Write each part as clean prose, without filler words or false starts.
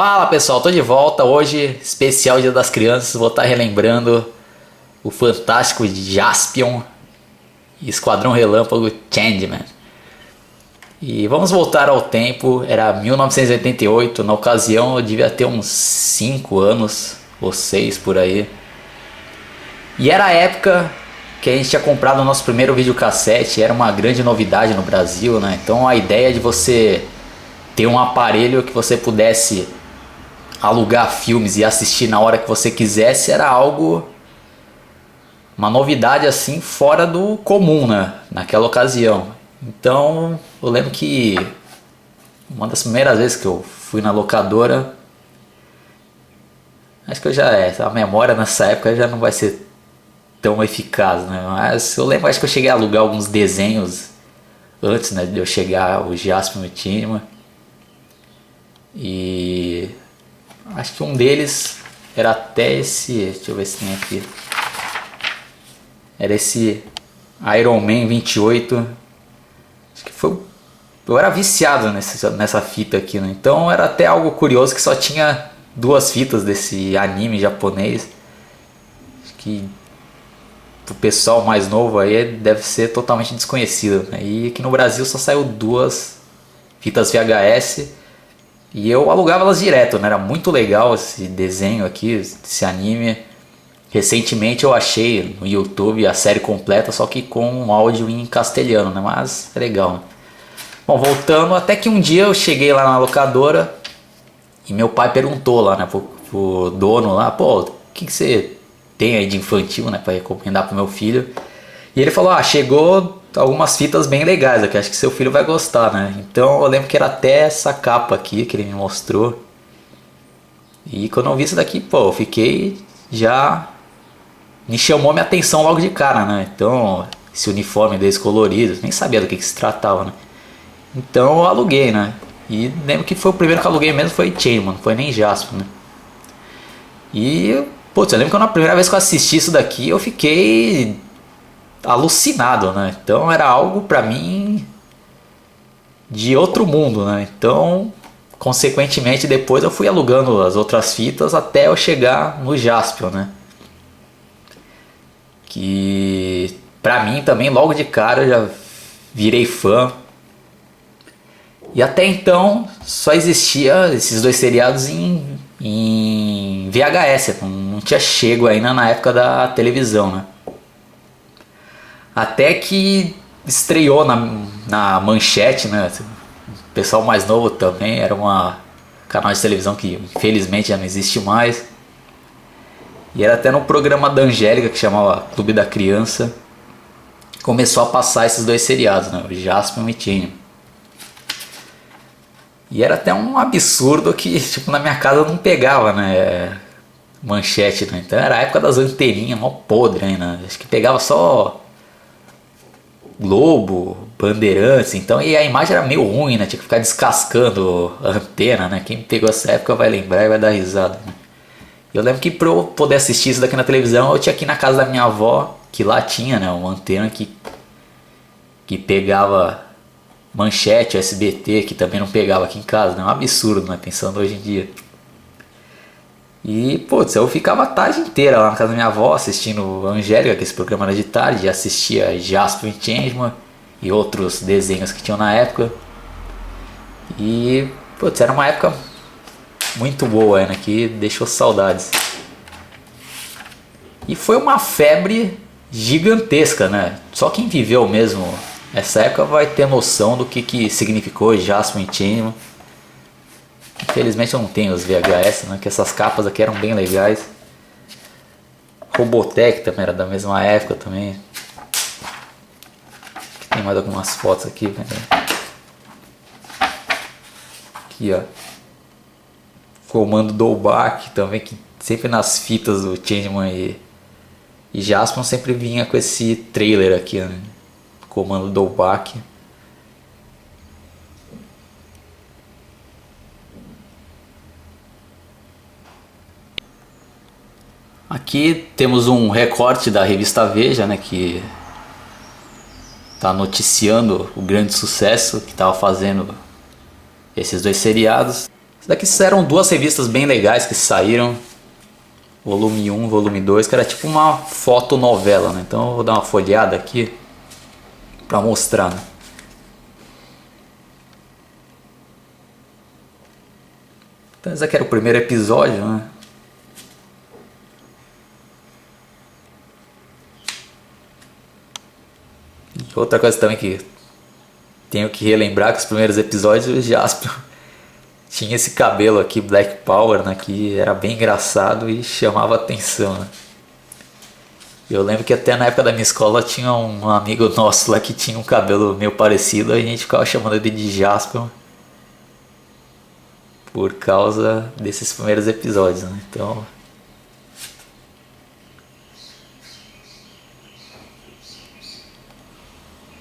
Fala pessoal, tô de volta hoje, especial Dia das Crianças, vou estar relembrando o fantástico Jaspion e Esquadrão Relâmpago Changeman. E vamos voltar ao tempo, era 1988, na ocasião eu devia ter uns 5 anos ou 6 por aí. E era a época que a gente tinha comprado o nosso primeiro videocassete, era uma grande novidade no Brasil, né? Então a ideia de você ter um aparelho que você pudesse alugar filmes e assistir na hora que você quisesse era algo, uma novidade assim fora do comum, né? Naquela ocasião. Então eu lembro que uma das primeiras vezes que eu fui na locadora, acho que a memória nessa época já não vai ser tão eficaz, né? Mas eu lembro, acho que eu cheguei a alugar alguns desenhos antes, né, de eu chegar, o Jaspion e o Tinman. E acho que um deles era até esse, deixa eu ver se tem aqui. Era esse Iron Man 28. Acho que foi, eu era viciado nessa fita aqui, né? Então era até algo curioso que só tinha 2 fitas desse anime japonês. Acho que o pessoal mais novo aí deve ser totalmente desconhecido, né? E aqui no Brasil só saiu 2 fitas VHS e eu alugava elas direto, né? Era muito legal esse desenho aqui, esse anime. Recentemente eu achei no YouTube a série completa, só que com um áudio em castelhano, né? Mas é legal, né? Bom, voltando, até que um dia eu cheguei lá na locadora e meu pai perguntou lá, né, pro dono lá, pô, o que você tem aí de infantil, né, para recomendar pro meu filho? E ele falou, chegou algumas fitas bem legais aqui, acho que seu filho vai gostar, né? Então eu lembro que era até essa capa aqui que ele me mostrou. E quando eu vi isso daqui, pô, eu fiquei já... me chamou minha atenção logo de cara, né? Então, esse uniforme deles colorido, nem sabia do que se tratava, né? Então eu aluguei, né? E lembro que foi o primeiro que eu aluguei mesmo foi Changeman, não foi nem Jaspion, né? E, putz, eu lembro que na primeira vez que eu assisti isso daqui eu fiquei alucinado, né? Então era algo pra mim de outro mundo, né? Então, consequentemente, depois eu fui alugando as outras fitas até eu chegar no Jaspion, né? Que pra mim também logo de cara eu já virei fã. E até então só existia esses 2 seriados em VHS, não tinha chego ainda na época da televisão, né? Até que estreou na Manchete, né? O pessoal mais novo também, era um canal de televisão que infelizmente já não existe mais. E era até no programa da Angélica, que chamava Clube da Criança, começou a passar esses 2 seriados, né? O Jaspion e Changeman. E era até um absurdo que, tipo, na minha casa não pegava, né, Manchete, né? Então era a época das anteninhas, mó podre ainda, né? Acho que pegava só Globo, Bandeirantes, então, e a imagem era meio ruim, né? Tinha que ficar descascando a antena, né? Quem pegou essa época vai lembrar e vai dar risada, né? Eu lembro que pra eu poder assistir isso daqui na televisão, eu tinha que ir na casa da minha avó, que lá tinha, né, uma antena que pegava Manchete, o SBT, que também não pegava aqui em casa, né? Um absurdo, né? Pensando hoje em dia. E, putz, eu ficava a tarde inteira lá na casa da minha avó assistindo Angélica, que esse programa era de tarde, assistia Jaspion e Changeman e outros desenhos que tinham na época. E, putz, era uma época muito boa, né? Que deixou saudades. E foi uma febre gigantesca, né? Só quem viveu mesmo essa época vai ter noção do que significou Jaspion e Changeman. Infelizmente eu não tenho os VHS, né? Que essas capas aqui eram bem legais. Robotech também era da mesma época também. Tem mais algumas fotos aqui, né? Aqui, ó. Comando Doubac também, que sempre nas fitas do Changeman e Jaspion sempre vinha com esse trailer aqui, né? Comando Doubac. Aqui temos um recorte da revista Veja, né, que está noticiando o grande sucesso que estava fazendo esses 2 seriados. Isso daqui eram duas revistas bem legais que saíram. Volume 1, volume 2, que era tipo uma fotonovela, né? Então eu vou dar uma folheada aqui pra mostrar, né? Então esse aqui era o primeiro episódio, né? E outra coisa também que tenho que relembrar, que os primeiros episódios o Jaspion tinha esse cabelo aqui, Black Power, né? Que era bem engraçado e chamava atenção, né? Eu lembro que até na época da minha escola tinha um amigo nosso lá que tinha um cabelo meio parecido, a gente ficava chamando ele de Jaspion por causa desses primeiros episódios, né? Então,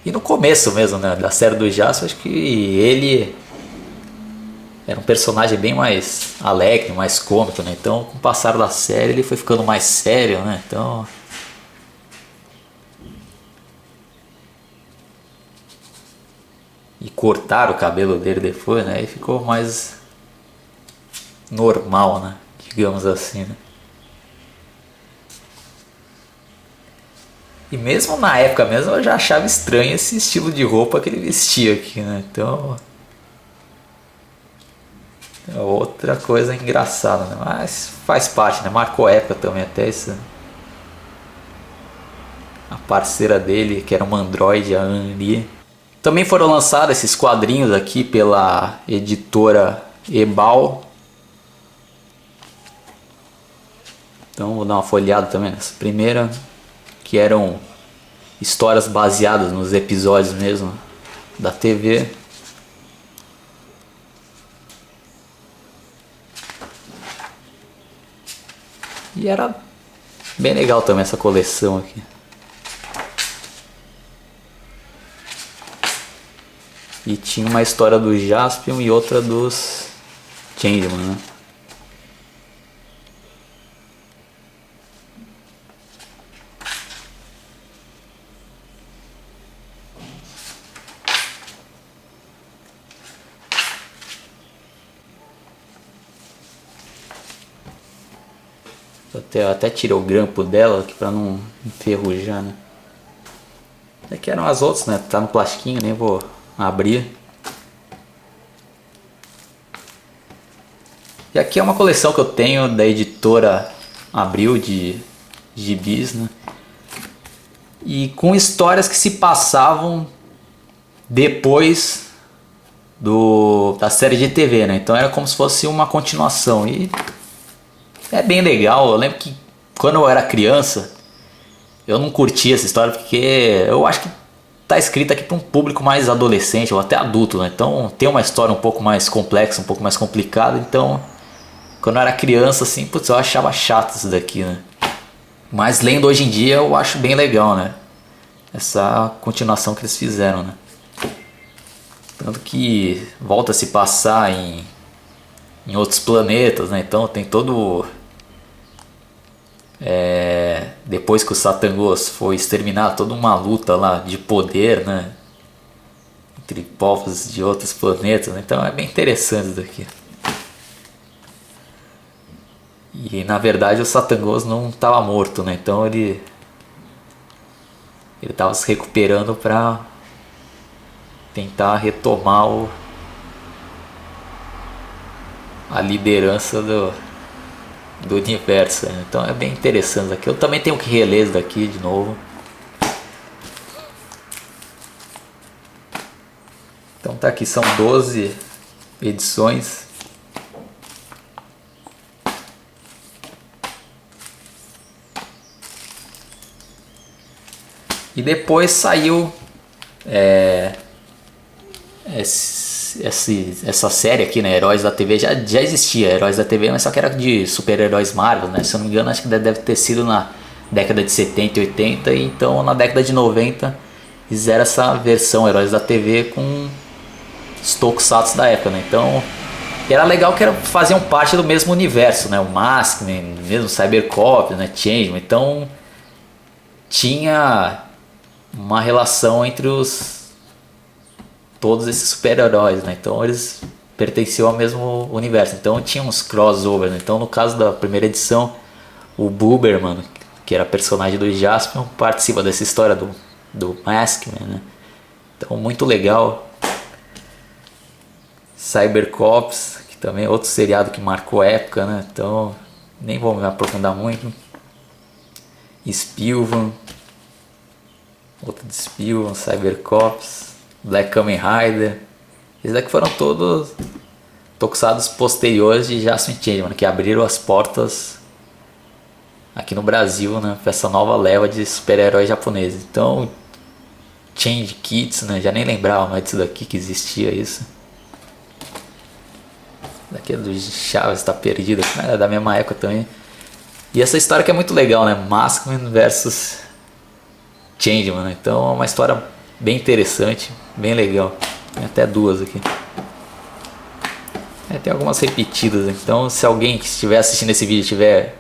e no começo mesmo, né, da série do Jaspion, acho que ele era um personagem bem mais alegre, mais cômico, né? Então, com o passar da série, ele foi ficando mais sério, né? Então, e cortaram o cabelo dele depois, né? E ficou mais normal, né? Digamos assim, né? E mesmo na época mesmo eu já achava estranho esse estilo de roupa que ele vestia aqui, né? Então, é outra coisa engraçada, né? Mas faz parte, né? Marcou época também até isso. A parceira dele, que era uma androide, a Anri. Também foram lançados esses quadrinhos aqui pela editora Ebal. Então vou dar uma folheada também nessa primeira, que eram histórias baseadas nos episódios mesmo da TV. E era bem legal também essa coleção aqui. E tinha uma história do Jaspion e outra dos Changeman, né? Até tirei o grampo dela aqui pra não enferrujar, né? Aqui eram as outras, né? Tá no plastiquinho, nem vou abrir. E aqui é uma coleção que eu tenho da editora Abril de gibis, né? E com histórias que se passavam depois da série de TV, né? Então era como se fosse uma continuação. E é bem legal. Eu lembro que quando eu era criança, eu não curtia essa história porque eu acho que tá escrita aqui para um público mais adolescente ou até adulto, né? Então tem uma história um pouco mais complexa, um pouco mais complicada. Então, quando eu era criança, assim, putz, eu achava chato isso daqui, né? Mas lendo hoje em dia eu acho bem legal, né? Essa continuação que eles fizeram, né? Tanto que volta a se passar em outros planetas, né? Então tem todo... depois que o Satangos foi exterminado, toda uma luta lá de poder, né? Entre povos de outros planetas, né? Então é bem interessante isso daqui. E na verdade o Satangos não estava morto, né? Então ele estava se recuperando para tentar retomar a liderança do universo, né? Então é bem interessante aqui. Eu também tenho que reler isso daqui de novo. Então tá aqui, são 12 edições. E depois saiu essa série aqui, né, Heróis da TV, já existia Heróis da TV, mas só que era de super-heróis Marvel, né? Se eu não me engano, acho que deve ter sido na década de 70 e 80, e então na década de 90 fizeram essa versão Heróis da TV com os tokusatsu da época, né? Então era legal que faziam parte do mesmo universo, né? O Maskman, mesmo Cybercop, né? Changeman, então tinha uma relação entre todos esses super-heróis, né? Então eles pertenciam ao mesmo universo. Então tinha uns crossovers, né? Então no caso da primeira edição, o Boober, mano, que era personagem do Jaspion, participa dessa história do Maskman, né? Então muito legal. Cybercops, que também é outro seriado que marcou a época, né? Então nem vou me aprofundar muito. Spilvan, outro de Spilvan, Cybercops, Black Kamen Rider. Esses daqui foram todos tokusatsu posteriores de Jaspion Changeman, que abriram as portas aqui no Brasil, né, para essa nova leva de super-heróis japoneses. Então, Change Kids, né, já nem lembrava mais disso daqui, que existia isso. Daqui é do Chaves, tá perdido, é da mesma época também. E essa história que é muito legal, né, Maskman versus Changeman, né? Então é uma história bem interessante, bem legal. Tem até duas aqui. Tem algumas repetidas, então se alguém que estiver assistindo esse vídeo tiver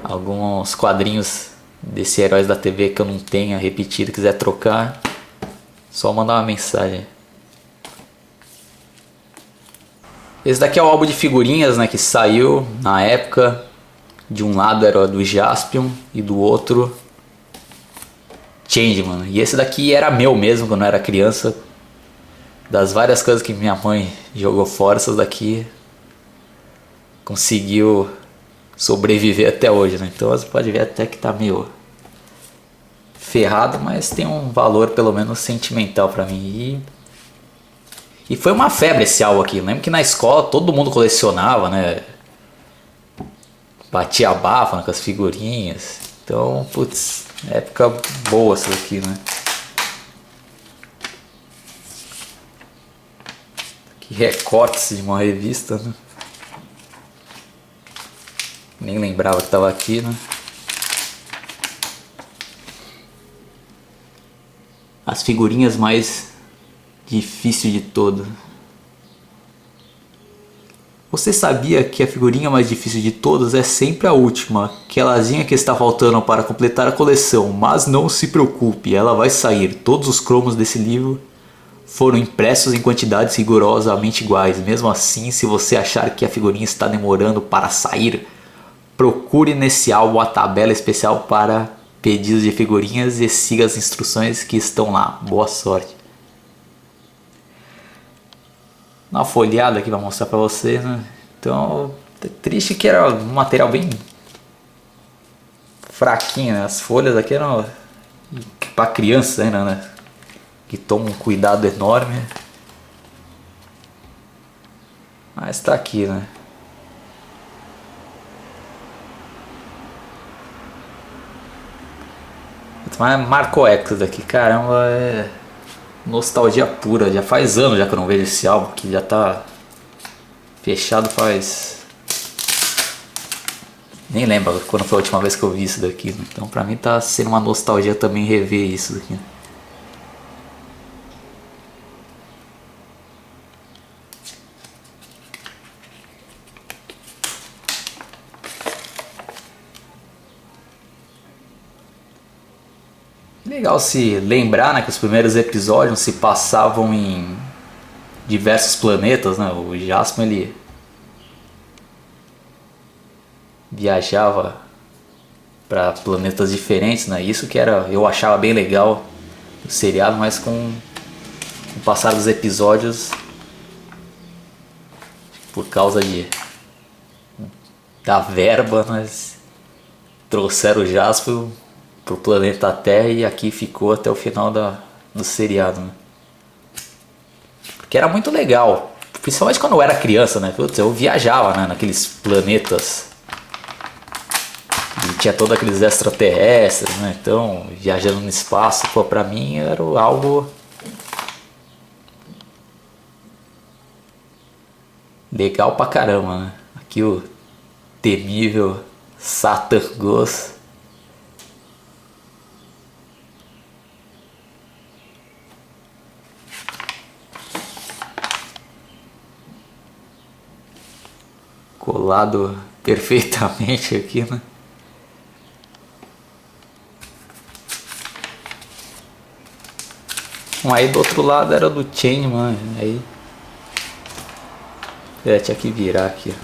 alguns quadrinhos desse Heróis da TV que eu não tenha repetido, quiser trocar, só mandar uma mensagem. Esse daqui é o álbum de figurinhas, né, que saiu na época. De um lado era do Jaspion e do outro Changeman. E esse daqui era meu mesmo quando eu era criança. Das várias coisas que minha mãe jogou fora, essas daqui conseguiu sobreviver até hoje, né? Então você pode ver até que tá meio ferrado, mas tem um valor pelo menos sentimental pra mim. E foi uma febre esse álbum aqui. Eu lembro que na escola todo mundo colecionava, né? Batia a bafa, né, com as figurinhas. Então, putz, época boa essa daqui, né? Que recortes de uma revista, né? Nem lembrava que tava aqui, né? As figurinhas mais difíceis de todas. Você sabia que a figurinha mais difícil de todas é sempre a última, aquelazinha que está faltando para completar a coleção, mas não se preocupe, ela vai sair. Todos os cromos desse livro foram impressos em quantidades rigorosamente iguais. Mesmo assim, se você achar que a figurinha está demorando para sair, procure nesse álbum a tabela especial para pedidos de figurinhas e siga as instruções que estão lá. Boa sorte. Dá uma folhada aqui para mostrar para você, né? Então, é triste que era um material bem fraquinho, né? As folhas aqui eram para criança ainda, né? Que toma um cuidado enorme. Mas tá aqui, né? Mas marcou época daqui, caramba, é nostalgia pura. Já faz anos já que eu não vejo esse álbum, que já tá fechado faz... Nem lembro quando foi a última vez que eu vi isso daqui. Então pra mim tá sendo uma nostalgia também rever isso daqui. Legal se lembrar, né, que os primeiros episódios se passavam em diversos planetas, né? O Jaspion ele viajava para planetas diferentes, né? Isso que era, eu achava bem legal o seriado, mas com o passar dos episódios, por causa da verba, nós trouxeram o Jaspion pro planeta Terra e aqui ficou até o final do seriado, né? Porque era muito legal, principalmente quando eu era criança, né? Putz, eu viajava, né, naqueles planetas e tinha todos aqueles extraterrestres, né? Então, viajando no espaço, pô, pra mim era algo legal pra caramba, né? Aqui o temível Satan Ghost. Colado perfeitamente aqui, né? Bom, aí do outro lado era do Changeman, aí É, tinha que virar aqui.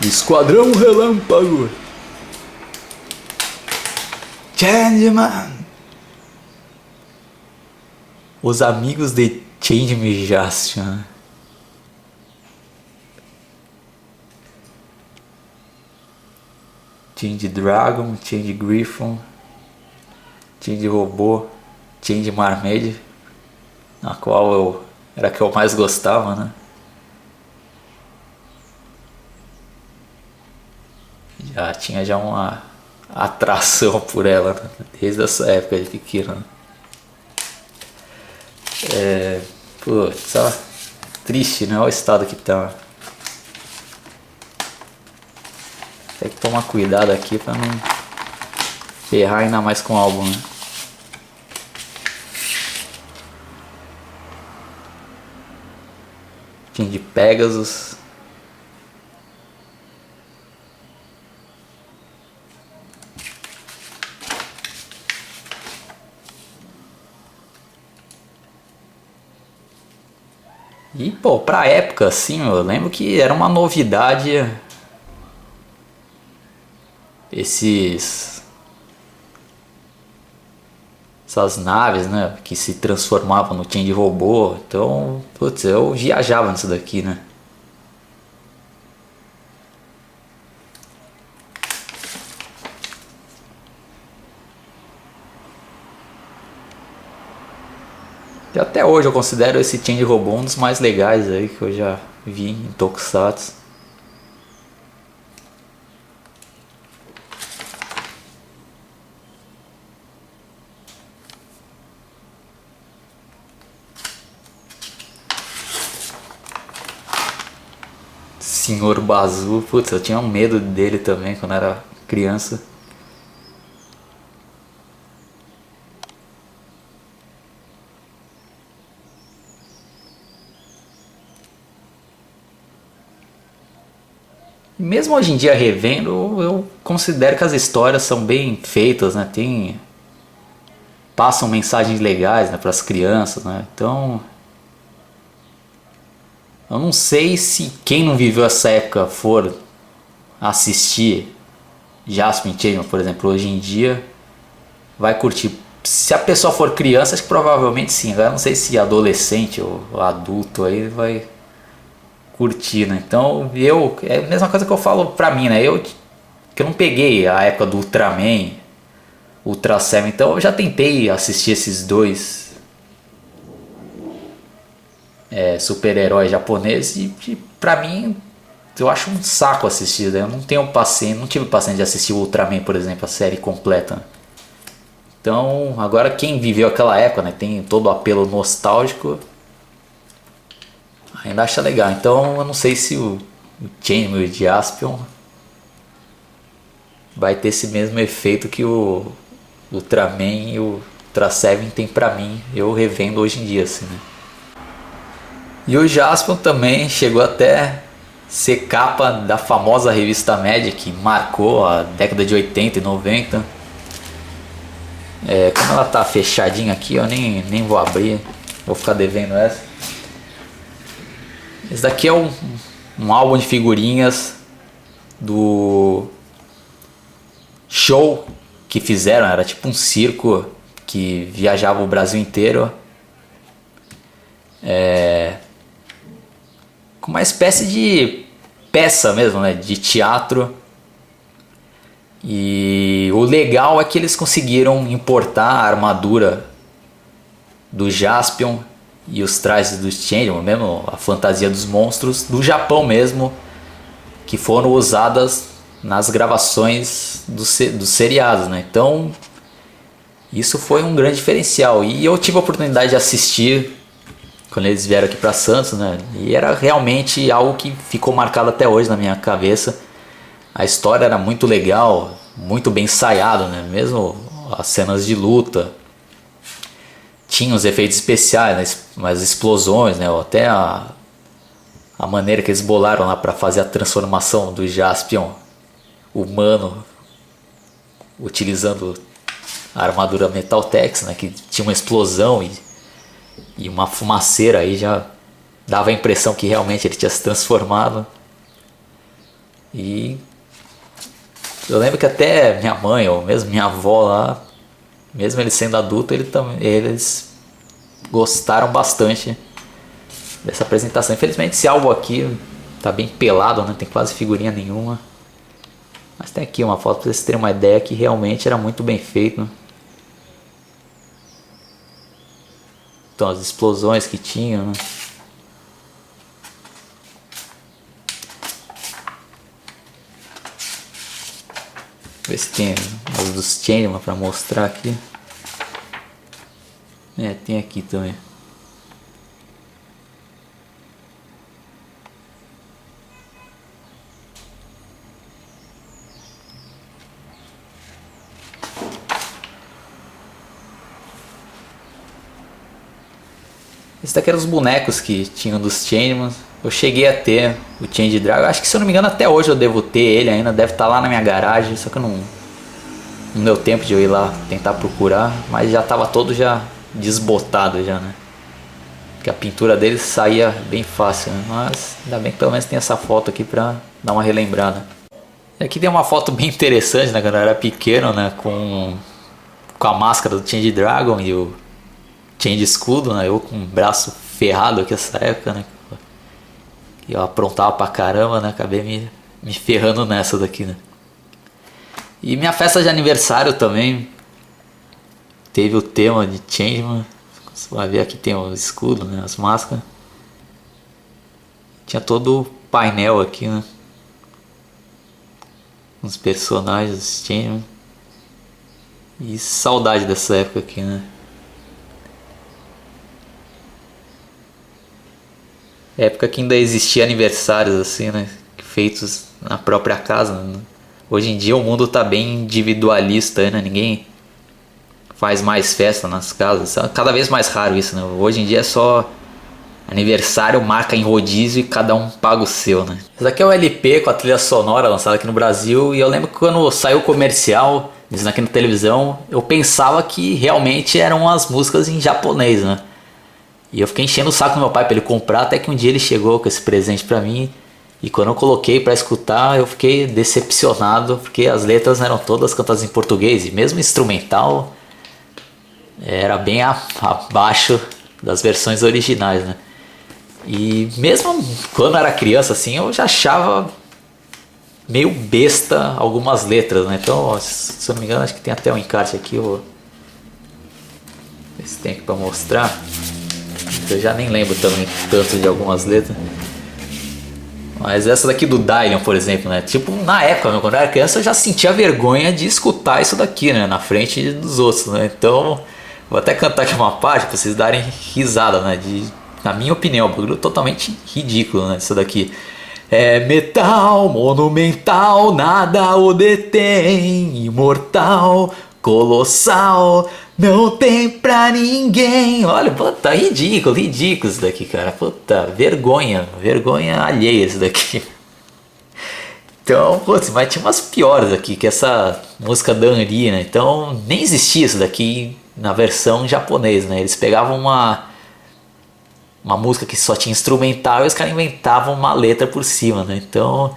Esquadrão Relâmpago. Changeman. Os amigos de Changeman Jaspion. Change Dragon, Change Griffon, Change Robô, Change Marmaid, na qual era a que eu mais gostava, né? Já tinha uma atração por ela, né? Desde essa época de pequeno. Né? Putz, ó, triste, né? Olha o estado que tá. Tem que tomar cuidado aqui pra não ferrar ainda mais com o álbum, né? Tinha de Pegasus. E pô, pra época assim, eu lembro que era uma novidade essas naves, né, que se transformavam no Change Robô. Então, putz, eu viajava nisso daqui, né? E até hoje eu considero esse Change Robô um dos mais legais aí que eu já vi em Tokusatsu. Senhor Bazu, putz, eu tinha um medo dele também quando era criança. E mesmo hoje em dia revendo, eu considero que as histórias são bem feitas, né? Passam mensagens legais, né, para as crianças, né? Então, eu não sei se quem não viveu essa época for assistir Jaspion Changeman, por exemplo, hoje em dia, vai curtir. Se a pessoa for criança, acho que provavelmente sim. Eu não sei se adolescente ou adulto aí vai curtir, né? Então, é a mesma coisa que eu falo pra mim, né? Que eu não peguei a época do Ultraman, Ultra Seven, então eu já tentei assistir esses dois super-heróis japoneses e pra mim eu acho um saco assistir, né? Eu não tenho paciência, não tive paciência de assistir o Ultraman, por exemplo, a série completa. Então, agora quem viveu aquela época, né, tem todo o apelo nostálgico, ainda acha legal. Então, eu não sei se o Changeman e o Jaspion vai ter esse mesmo efeito que o Ultraman e o Ultra Seven tem pra mim, eu revendo hoje em dia, assim, né? E o Jaspion também chegou até ser capa da famosa revista Mad, que marcou a década de 80 e 90. Como ela tá fechadinha aqui, eu nem vou abrir, vou ficar devendo essa. Esse daqui é um álbum de figurinhas do show que fizeram, era tipo um circo que viajava o Brasil inteiro. Com uma espécie de peça mesmo, né, de teatro. E o legal é que eles conseguiram importar a armadura do Jaspion e os trajes do Changeman, mesmo a fantasia dos monstros, do Japão mesmo, que foram usadas nas gravações dos seriados, né? Então isso foi um grande diferencial. E eu tive a oportunidade de assistir quando eles vieram aqui para Santos, né? E era realmente algo que ficou marcado até hoje na minha cabeça. A história era muito legal, muito bem ensaiado, né? Mesmo as cenas de luta. Tinha os efeitos especiais, né? As explosões, né? Ou até a maneira que eles bolaram lá para fazer a transformação do Jaspion humano, utilizando a armadura Metal Tex, né? Que tinha uma explosão E uma fumaceira aí já dava a impressão que realmente ele tinha se transformado. E eu lembro que até minha mãe ou mesmo minha avó lá, mesmo ele sendo adulto, eles gostaram bastante dessa apresentação. Infelizmente esse álbum aqui tá bem pelado, não tem quase figurinha nenhuma. Mas tem aqui uma foto para vocês terem uma ideia que realmente era muito bem feito. Então as explosões que tinham, né? Ver se tem as dos Changeman para mostrar aqui. Tem aqui também. Esse daqui era os bonecos que tinham dos Changeman. Eu cheguei a ter o Change Dragon. Acho que, se eu não me engano, até hoje eu devo ter ele ainda. Deve estar lá na minha garagem. Só que não deu tempo de eu ir lá tentar procurar. Mas já estava todo já desbotado já, né? Porque a pintura dele saía bem fácil, né? Mas ainda bem que pelo menos tem essa foto aqui pra dar uma relembrada. E aqui tem uma foto bem interessante, né? Quando eu era pequeno, né? Com a máscara do Change Dragon e o Change Escudo, né? Eu com o braço ferrado aqui nessa época, né? E eu aprontava pra caramba, né? Acabei me ferrando nessa daqui, né? E minha festa de aniversário também teve o tema de Changeman. Você vai ver aqui tem o escudo, né? As máscaras. Tinha todo o painel aqui, né? Os personagens dos Changeman. E saudade dessa época aqui, né? Época que ainda existia aniversários assim, né? Feitos na própria casa, né? Hoje em dia o mundo tá bem individualista, né? Ninguém faz mais festa nas casas. Cada vez mais raro isso, né? Hoje em dia é só aniversário, marca em rodízio e cada um paga o seu, né? Esse daqui é o LP com a trilha sonora lançada aqui no Brasil. E eu lembro que quando saiu o comercial, dizendo aqui na televisão, eu pensava que realmente eram as músicas em japonês, né? E eu fiquei enchendo o saco do meu pai para ele comprar, até que um dia ele chegou com esse presente para mim. E quando eu coloquei para escutar, eu fiquei decepcionado, porque as letras eram todas cantadas em português. E mesmo instrumental era bem abaixo das versões originais, né? E mesmo quando eu era criança, assim, eu já achava meio besta algumas letras, né? Então, se eu não me engano, acho que tem até um encarte aqui. Eu vou ver se tem aqui para mostrar. Eu já nem lembro também tanto de algumas letras. Mas essa daqui do Dylion, por exemplo, né? Tipo, na época, quando eu era criança, eu já sentia vergonha de escutar isso daqui, né? Na frente dos outros, né? Então, vou até cantar aqui uma parte pra vocês darem risada, né? Na minha opinião, um bagulho totalmente ridículo, né? Isso daqui. É metal, monumental, nada o detém. Imortal, colossal, não tem pra ninguém. Olha, puta, ridículo isso daqui, cara. Puta, vergonha alheia isso daqui. Então, putz, mas tinha umas piores aqui, que essa música da Anri, né? Então, nem existia isso daqui na versão japonês, né? Eles pegavam uma música que só tinha instrumental e os caras inventavam uma letra por cima, né? Então,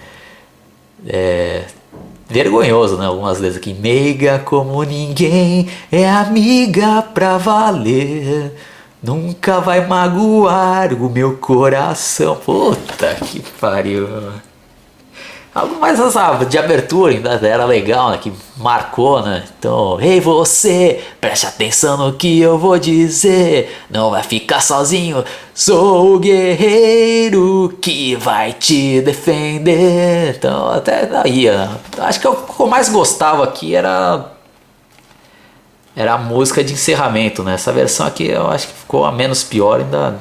vergonhoso, né? Algumas letras aqui. Meiga como ninguém, é amiga pra valer, nunca vai magoar o meu coração. Puta que pariu. Algo mais essa de abertura ainda era legal, né? Que marcou, né? Então, ei você, preste atenção no que eu vou dizer. Não vai ficar sozinho, sou o guerreiro que vai te defender. Então, até daí, né? Acho que o que eu mais gostava aqui era a música de encerramento, né? Essa versão aqui eu acho que ficou a menos pior, ainda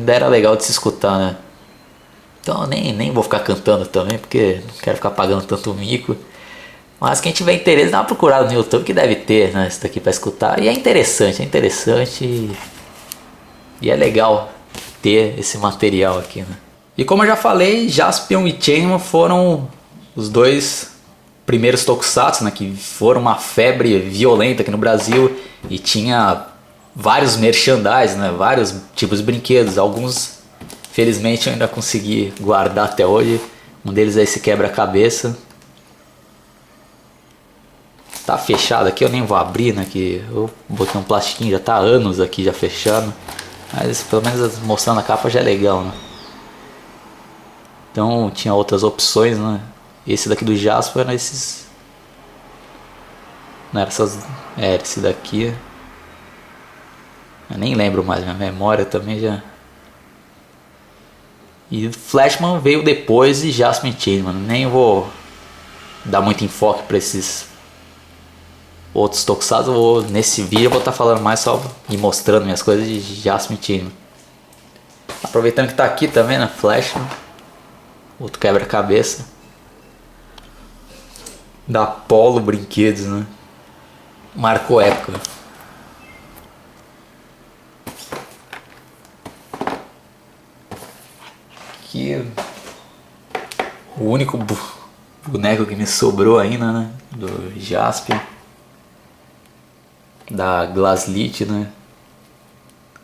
era legal de se escutar, né? Então nem vou ficar cantando também, porque não quero ficar pagando tanto mico. Mas quem tiver interesse, dá uma procurada no YouTube, que deve ter, né, isso daqui para escutar. E é interessante e é legal ter esse material aqui, né? E como eu já falei, Jaspion e Changeman foram os dois primeiros tokusatsu, né, que foram uma febre violenta aqui no Brasil. E tinha vários merchandise, né? Vários tipos de brinquedos. Alguns, felizmente, eu ainda consegui guardar até hoje. Um deles é esse quebra-cabeça. Tá fechado aqui, eu nem vou abrir, né? Que eu botei um plastiquinho, já tá há anos aqui já fechado. Mas pelo menos mostrando a capa já é legal, né? Então tinha outras opções, né? Esse daqui do Jasper era esses... Não era essas... Era esse daqui. Eu nem lembro mais, minha memória também já... E Flashman veio depois de Jasper Changeman. Nem vou dar muito enfoque para esses outros tokusatsu. Nesse vídeo eu vou estar falando mais só e mostrando minhas coisas de Jasper Changeman. Aproveitando que tá aqui também, né? Flashman. Outro quebra-cabeça. Da Polo Brinquedos, né? Marcou época. Aqui o único boneco que me sobrou ainda, né? Do Jaspion. Da Glaslit, né?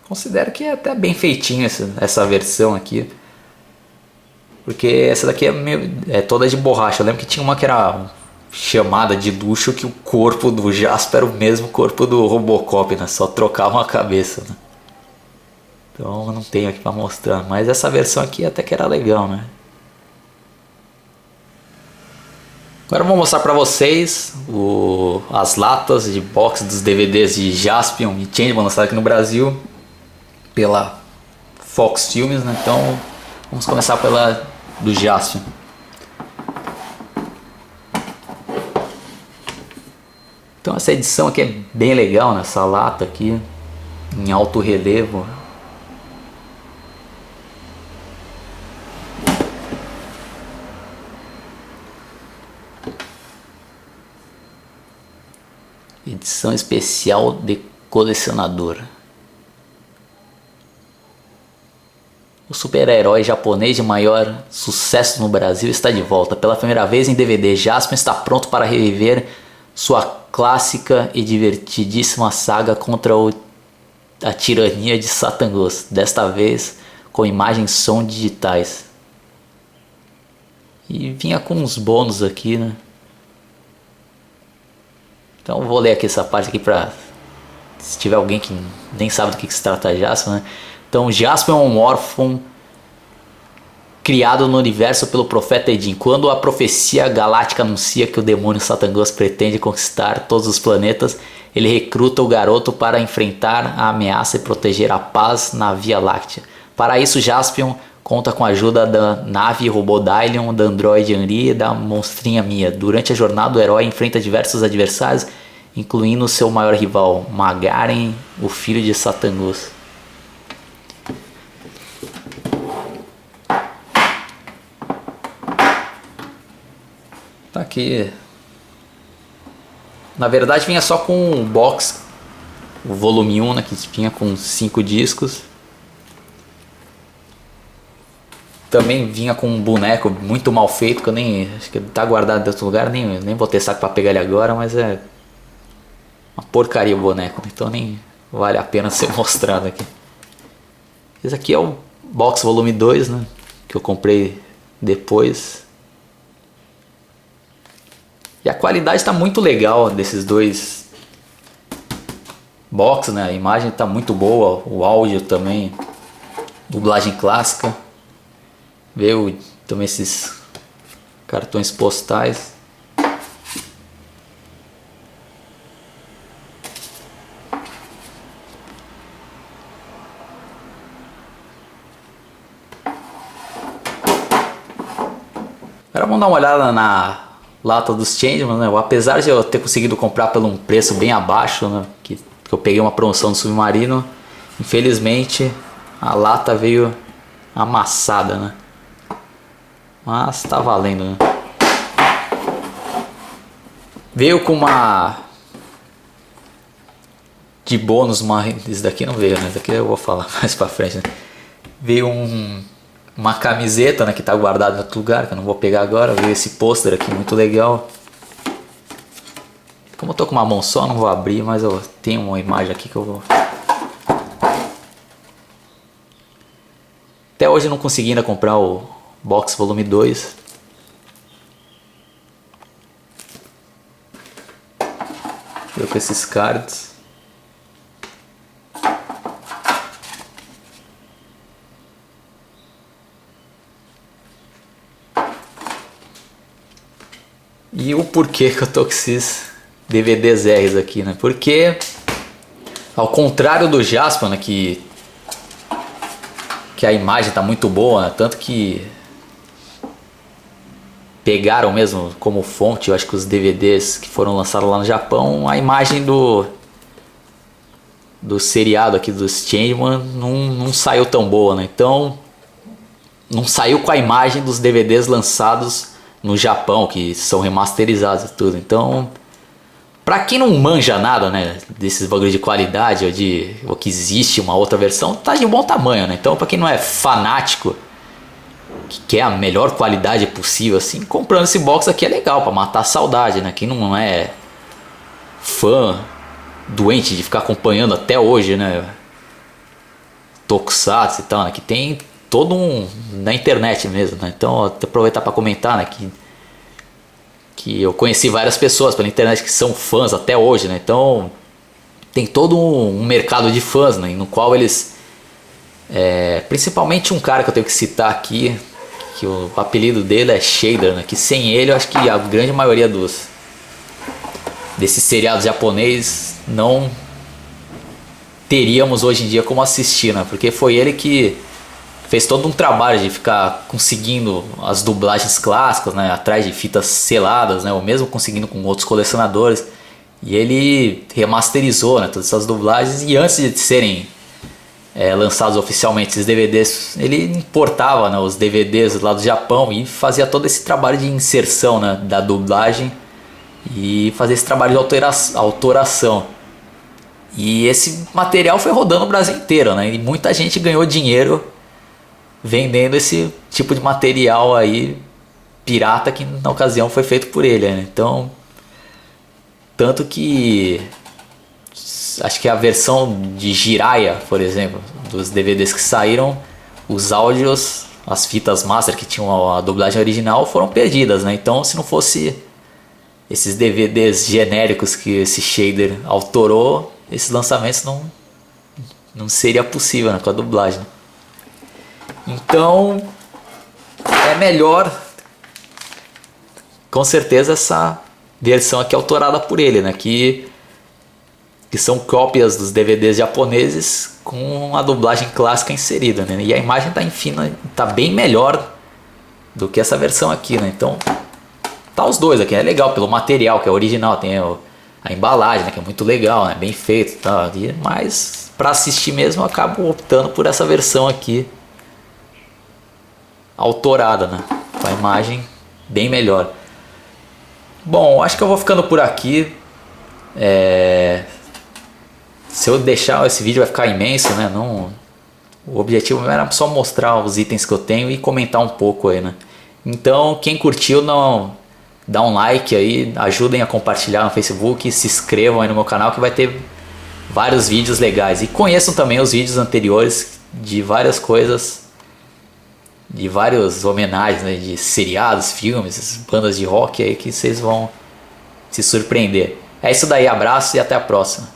Considero que é até bem feitinho essa versão aqui. Porque essa daqui é toda de borracha. Eu lembro que tinha uma que era chamada de luxo, que o corpo do Jasper era o mesmo corpo do Robocop, né? Só trocavam a cabeça, né? Então eu não tenho aqui pra mostrar. Mas essa versão aqui até que era legal, né? Agora eu vou mostrar pra vocês as latas de box dos DVDs de Jaspion e Changeman lançados aqui no Brasil pela Fox Filmes, né? Então vamos começar pela do Jaspion. Então essa edição aqui é bem legal, né? Essa lata aqui em alto relevo. Edição especial de colecionador. O super-herói japonês de maior sucesso no Brasil está de volta. Pela primeira vez em DVD, Jaspion está pronto para reviver sua clássica e divertidíssima saga contra a tirania de Satangos. Desta vez com imagens e som digitais. E vinha com uns bônus aqui, né? Então vou ler aqui essa parte aqui para se tiver alguém que nem sabe do que se trata Jaspion, né? Então Jaspion é um órfão criado no universo pelo profeta Edin. Quando a profecia galáctica anuncia que o demônio Satangos pretende conquistar todos os planetas, ele recruta o garoto para enfrentar a ameaça e proteger a paz na Via Láctea. Para isso, Jaspion conta com a ajuda da nave robô Dylion, da androide Henri e da monstrinha Mia. Durante a jornada, o herói enfrenta diversos adversários, incluindo seu maior rival, Magaren, o filho de Satangos. Tá aqui. Na verdade vinha só com o box, o volume 1, né, que vinha com 5 discos. Também vinha com um boneco muito mal feito, que eu nem... Acho que ele tá guardado em outro lugar, nem vou ter saco pra pegar ele agora, mas é uma porcaria o boneco, então nem vale a pena ser mostrado aqui. Esse aqui é o box volume 2, né, que eu comprei depois. E a qualidade está muito legal desses dois box, né? A imagem está muito boa, o áudio também, dublagem clássica. Veio também esses cartões postais. Agora vamos dar uma olhada na lata dos Changeman, né? Apesar de eu ter conseguido comprar por um preço bem abaixo, né? Que eu peguei uma promoção do Submarino, infelizmente a lata veio amassada, né? Mas tá valendo, né? Veio com uma de bônus, esse daqui não veio, né? Esse daqui eu vou falar mais pra frente, né? Veio uma camiseta, né, que tá guardada em outro lugar, que eu não vou pegar agora. Veio esse pôster aqui, muito legal. Como eu tô com uma mão só, não vou abrir, mas eu tenho uma imagem aqui que eu vou Até hoje eu não consegui ainda comprar o box volume 2. Eu com esses cards. E o porquê que eu tô com esses DVDs R's aqui, né? Porque, ao contrário do Jaspion, né, que a imagem tá muito boa, né? Tanto que pegaram mesmo como fonte, eu acho que os DVDs que foram lançados lá no Japão, a imagem do seriado aqui dos Changeman não saiu tão boa, né? Então não saiu com a imagem dos DVDs lançados no Japão, que são remasterizados e tudo. Então, pra quem não manja nada, né, desses bagulho de qualidade ou que existe uma outra versão, tá de bom tamanho, né? Então, pra quem não é fanático, que quer a melhor qualidade possível, assim, comprando esse box aqui é legal pra matar a saudade, né? Quem não é fã doente de ficar acompanhando até hoje, né, Tokusatsu e tal, né, que tem todo na internet mesmo, né? Então, até aproveitar para comentar, né, que eu conheci várias pessoas pela internet que são fãs até hoje, né? Então, tem todo um mercado de fãs, né, no qual eles principalmente um cara que eu tenho que citar aqui, que o apelido dele é Shader, né, que sem ele eu acho que a grande maioria desses seriados japoneses não teríamos hoje em dia como assistir, né? Porque foi ele que fez todo um trabalho de ficar conseguindo as dublagens clássicas, né, atrás de fitas seladas, né, ou mesmo conseguindo com outros colecionadores. E ele remasterizou, né, todas essas dublagens, e antes de serem lançados oficialmente esses DVDs, ele importava, né, os DVDs lá do Japão e fazia todo esse trabalho de inserção, né, da dublagem e fazer esse trabalho de autoração. E esse material foi rodando o Brasil inteiro, né, e muita gente ganhou dinheiro vendendo esse tipo de material aí pirata que na ocasião foi feito por ele, né? Então, tanto que acho que a versão de Jiraiya, por exemplo, dos DVDs que saíram, os áudios, as fitas master que tinham a dublagem original foram perdidas, né? Então, se não fosse esses DVDs genéricos que esse Shader autorou, esses lançamentos não seria possível, né, com a dublagem. Então é melhor, com certeza, essa versão aqui autorada por ele, né? Que são cópias dos DVDs japoneses com a dublagem clássica inserida, né? E a imagem tá bem melhor do que essa versão aqui, né? Então tá os dois aqui, é legal pelo material que é original, tem a embalagem, né, que é muito legal, né? Bem feito, tá? Mas para assistir mesmo eu acabo optando por essa versão aqui autorada, né, com a imagem bem melhor. Bom, acho que eu vou ficando por aqui. Se eu deixar esse vídeo vai ficar imenso, né? O objetivo era só mostrar os itens que eu tenho e comentar um pouco aí, né? Então, quem curtiu, dá um like aí, ajudem a compartilhar no Facebook, se inscrevam aí no meu canal que vai ter vários vídeos legais. E conheçam também os vídeos anteriores de várias coisas, de várias homenagens, né, de seriados, filmes, bandas de rock aí que vocês vão se surpreender. É isso daí, abraço e até a próxima.